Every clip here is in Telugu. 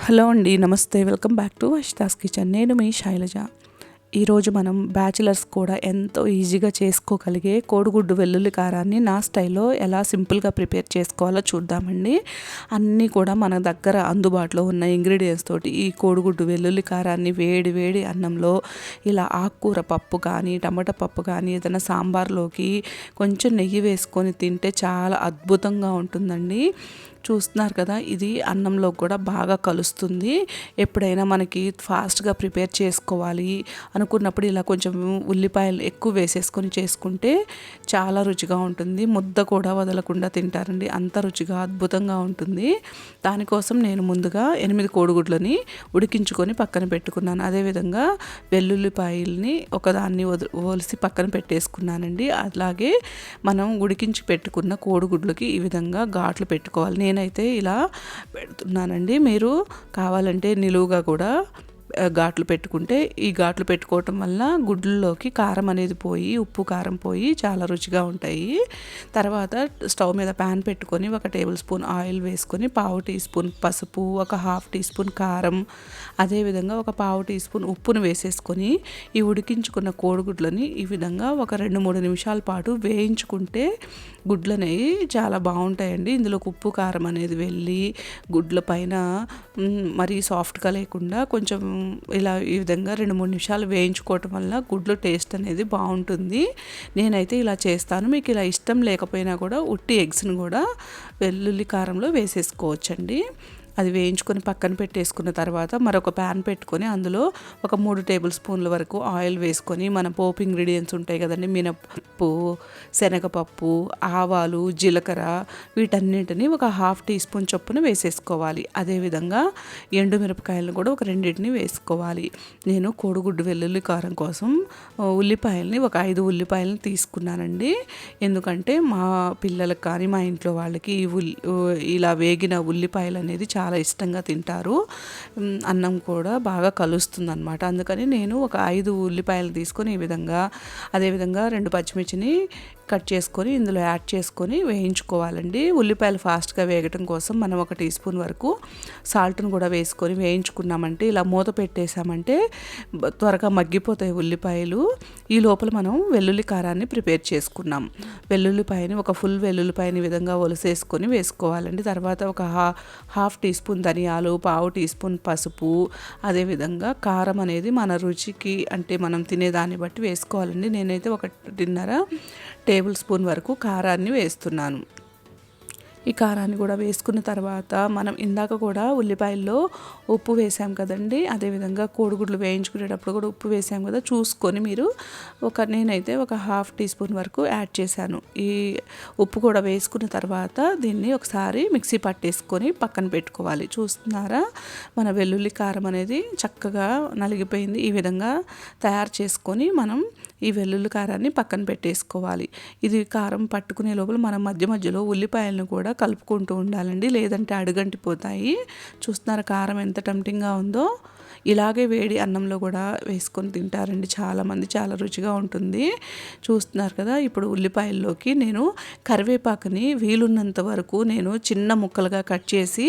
హలో అండి, నమస్తే. Welcome back to Varshitha's kitchen. నేను మీ శైలజ. ఈరోజు మనం బ్యాచిలర్స్ కూడా ఎంతో ఈజీగా చేసుకోగలిగే కోడిగుడ్డు వెల్లుల్లి కారాన్ని నా స్టైల్లో ఎలా సింపుల్గా ప్రిపేర్ చేసుకోవాలో చూద్దామండి. అన్నీ కూడా మన దగ్గర అందుబాటులో ఉన్న ఇంగ్రీడియంట్స్ తోటి ఈ కోడిగుడ్డు వెల్లుల్లి కారాన్ని వేడి వేడి అన్నంలో ఇలా ఆకుకూర పప్పు కానీ టమాటా పప్పు కానీ ఏదైనా సాంబార్లోకి కొంచెం నెయ్యి వేసుకొని తింటే చాలా అద్భుతంగా ఉంటుందండి. చూస్తున్నారు కదా, ఇది అన్నంలో కూడా బాగా కలుస్తుంది. ఎప్పుడైనా మనకి ఫాస్ట్గా ప్రిపేర్ చేసుకోవాలి అనుకున్నప్పుడు ఇలా కొంచెం ఉల్లిపాయలు ఎక్కువ వేసేసుకొని చేసుకుంటే చాలా రుచిగా ఉంటుంది. ముద్ద కూడా వదలకుండా తింటారండి, అంత రుచిగా అద్భుతంగా ఉంటుంది. దానికోసం నేను ముందుగా 8 కోడిగుడ్లని ఉడికించుకొని పక్కన పెట్టుకున్నాను. అదేవిధంగా వెల్లుల్లిపాయల్ని ఒకదాన్ని ఒలిసి పక్కన పెట్టేసుకున్నానండి. అలాగే మనం ఉడికించి పెట్టుకున్న కోడిగుడ్లకి ఈ విధంగా ఘాట్లు పెట్టుకోవాలి. నేనైతే ఇలా పెడుతున్నానండి. మీరు కావాలంటే నిలువుగా కూడా ఘాట్లు పెట్టుకుంటే, ఈ ఘాట్లు పెట్టుకోవటం వల్ల గుడ్లలోకి కారం అనేది పోయి ఉప్పు కారం పోయి చాలా రుచిగా ఉంటాయి. తర్వాత స్టవ్ మీద ప్యాన్ పెట్టుకొని 1 టేబుల్ స్పూన్ ఆయిల్ వేసుకొని 1/2 టీ స్పూన్ పసుపు, 1/2 టీ స్పూన్ కారం, అదేవిధంగా 1/2 టీ స్పూన్ ఉప్పును వేసేసుకొని ఈ ఉడికించుకున్న కోడిగుడ్లని ఈ విధంగా ఒక 2-3 నిమిషాల పాటు వేయించుకుంటే గుడ్లు అనేవి చాలా బాగుంటాయండి. ఇందులోకి ఉప్పు కారం అనేది వెళ్ళి గుడ్ల పైన మరీ సాఫ్ట్గా లేకుండా కొంచెం ఇలా ఈ విధంగా 2-3 నిమిషాలు వేయించుకోవటం వల్ల గుడ్లు టేస్ట్ అనేది బాగుంటుంది. నేనైతే ఇలా చేస్తాను. మీకు ఇలా ఇష్టం లేకపోయినా కూడా ఉట్టి ఎగ్స్ని కూడా వెల్లుల్లి కారంలో వేసేసుకోవచ్చండి. అది వేయించుకొని పక్కన పెట్టేసుకున్న తర్వాత మరొక ప్యాన్ పెట్టుకొని అందులో ఒక 3 టేబుల్ స్పూన్ల వరకు ఆయిల్ వేసుకొని మన పోపు ఇంగ్రీడియంట్స్ ఉంటాయి కదండి, మినపప్పు, శనగపప్పు, ఆవాలు, జీలకర్ర, వీటన్నింటినీ ఒక 1/2 టీ స్పూన్ చొప్పున వేసేసుకోవాలి. అదేవిధంగా ఎండుమిరపకాయలను కూడా ఒక 2 వేసుకోవాలి. నేను కోడిగుడ్డు వెల్లుల్లి కారం కోసం ఉల్లిపాయలని ఒక 5 ఉల్లిపాయలని తీసుకున్నానండి. ఎందుకంటే మా పిల్లలకు కానీ మా ఇంట్లో వాళ్ళకి ఇలా వేగిన ఉల్లిపాయలు అనేది చాలా ఇష్టంగా తింటారు. అన్నం కూడా బాగా కలుస్తుంది అనమాట. అందుకని నేను ఒక 5 ఉల్లిపాయలు తీసుకొని ఈ విధంగా, అదేవిధంగా 2 పచ్చిమిర్చిని కట్ చేసుకొని ఇందులో యాడ్ చేసుకొని వేయించుకోవాలండి. ఉల్లిపాయలు ఫాస్ట్గా వేగటం కోసం మనం 1 టీ స్పూన్ వరకు సాల్ట్ను కూడా వేసుకొని వేయించుకున్నామంటే, ఇలా మూత పెట్టేసామంటే త్వరగా మగ్గిపోతాయి ఉల్లిపాయలు. ఈ లోపల మనం వెల్లుల్లి కారాన్ని ప్రిపేర్ చేసుకున్నాం. వెల్లుల్లిపాయని ఒక ఫుల్ వెల్లుల్లిపాయని విధంగా ఒలిసేసుకొని వేసుకోవాలండి. తర్వాత ఒక 1/2 టీ స్పూన్ ధనియాలు, 1/2 టీ స్పూన్ పసుపు, అదేవిధంగా కారం అనేది మన రుచికి అంటే మనం తినేదాన్ని బట్టి వేసుకోవాలండి. నేనైతే 1.5 టేబుల్ స్పూన్ వరకు కారాన్ని వేస్తున్నాను. ఈ కారాన్ని కూడా వేసుకున్న తర్వాత మనం ఇందాక కూడా ఉల్లిపాయల్లో ఉప్పు వేసాం కదండి, అదేవిధంగా కోడిగుడ్లు వేయించుకునేటప్పుడు కూడా ఉప్పు వేసాం కదా, చూసుకొని మీరు నేనైతే ఒక 1/2 టీ స్పూన్ వరకు యాడ్ చేశాను. ఈ ఉప్పు కూడా వేసుకున్న తర్వాత దీన్ని ఒకసారి మిక్సీ పట్టేసుకొని పక్కన పెట్టుకోవాలి. చూస్తున్నారా, మన వెల్లుల్లి కారం అనేది చక్కగా నలిగిపోయింది. ఈ విధంగా తయారు చేసుకొని మనం ఈ వెల్లుల్లి కారాన్ని పక్కన పెట్టేసుకోవాలి. ఇది కారం పట్టుకునే లోపల మనం మధ్య మధ్యలో ఉల్లిపాయలను కూడా కలుపుకుంటూ ఉండాలండి, లేదంటే అడుగంటిపోతాయి. చూస్తున్నారు కారం ఎంత టెంప్టింగ్గా ఉందో. ఇలాగే వేడి అన్నంలో కూడా వేసుకొని తింటారండి చాలామంది, చాలా రుచిగా ఉంటుంది. చూస్తున్నారు కదా, ఇప్పుడు ఉల్లిపాయల్లోకి నేను కరివేపాకుని వీలున్నంత వరకు నేను చిన్న ముక్కలుగా కట్ చేసి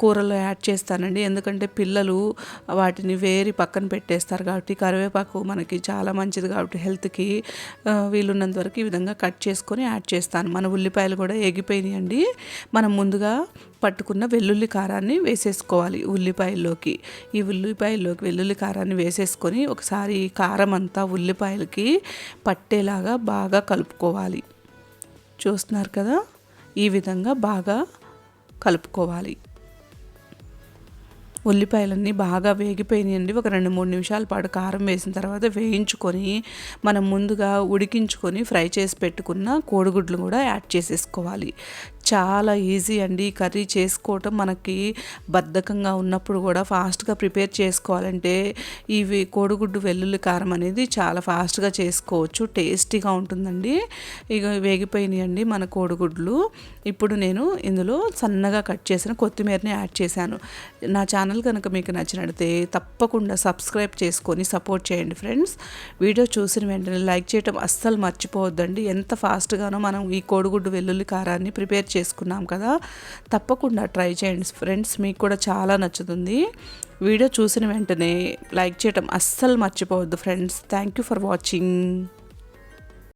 కూరలో యాడ్ చేస్తానండి. ఎందుకంటే పిల్లలు వాటిని వేరి పక్కన పెట్టేస్తారు కాబట్టి కరివేపాకు మనకి చాలా మంచిది కాబట్టి హెల్త్కి వీలున్నంత వరకు ఈ విధంగా కట్ చేసుకొని యాడ్ చేస్తాను. మన ఉల్లిపాయలు కూడా ఎగిపోయినాయండి. మనం ముందుగా పట్టుకున్న వెల్లుల్లి కారాన్ని వేసేసుకోవాలి ఉల్లిపాయల్లోకి. ఈ ఉల్లిపాయల్లోకి వెల్లుల్లి కారాన్ని వేసేసుకొని ఒకసారి ఈ కారం అంతా ఉల్లిపాయలకి పట్టేలాగా బాగా కలుపుకోవాలి. చూస్తున్నారు కదా, ఈ విధంగా బాగా కలుపుకోవాలి. ఉల్లిపాయలన్నీ బాగా వేగిపోయినాయండి. ఒక 2-3 నిమిషాల పాటు కారం వేసిన తర్వాత వేయించుకొని మనం ముందుగా ఉడికించుకొని ఫ్రై చేసి పెట్టుకున్న కోడిగుడ్లు కూడా యాడ్ చేసేసుకోవాలి. చాలా ఈజీ అండి ఈ కర్రీ చేసుకోవటం. మనకి బద్ధకంగా ఉన్నప్పుడు కూడా ఫాస్ట్గా ప్రిపేర్ చేసుకోవాలంటే ఇవి కోడిగుడ్డు వెల్లుల్లి కారం అనేది చాలా ఫాస్ట్గా చేసుకోవచ్చు, టేస్టీగా ఉంటుందండి. ఇక వేగిపోయినాయండి మన కోడిగుడ్లు. ఇప్పుడు నేను ఇందులో సన్నగా కట్ చేసిన కొత్తిమీరని యాడ్ చేశాను. నా ఛానల్ కనుక మీకు నచ్చినట్లయితే తప్పకుండా సబ్స్క్రైబ్ చేసుకొని సపోర్ట్ చేయండి ఫ్రెండ్స్. వీడియో చూసిన వెంటనే లైక్ చేయటం అస్సలు మర్చిపోవద్దండి. ఎంత ఫాస్ట్గానో మనం ఈ కోడిగుడ్డు వెల్లుల్లి కారాన్ని ప్రిపేర్ చేసుకున్నాం కదా, తప్పకుండా ట్రై చేయండి ఫ్రెండ్స్, మీకు కూడా చాలా నచ్చుతుంది. వీడియో చూసిన వెంటనే లైక్ చేయటం అస్సలు మర్చిపోవద్దు friends. Thank you for watching.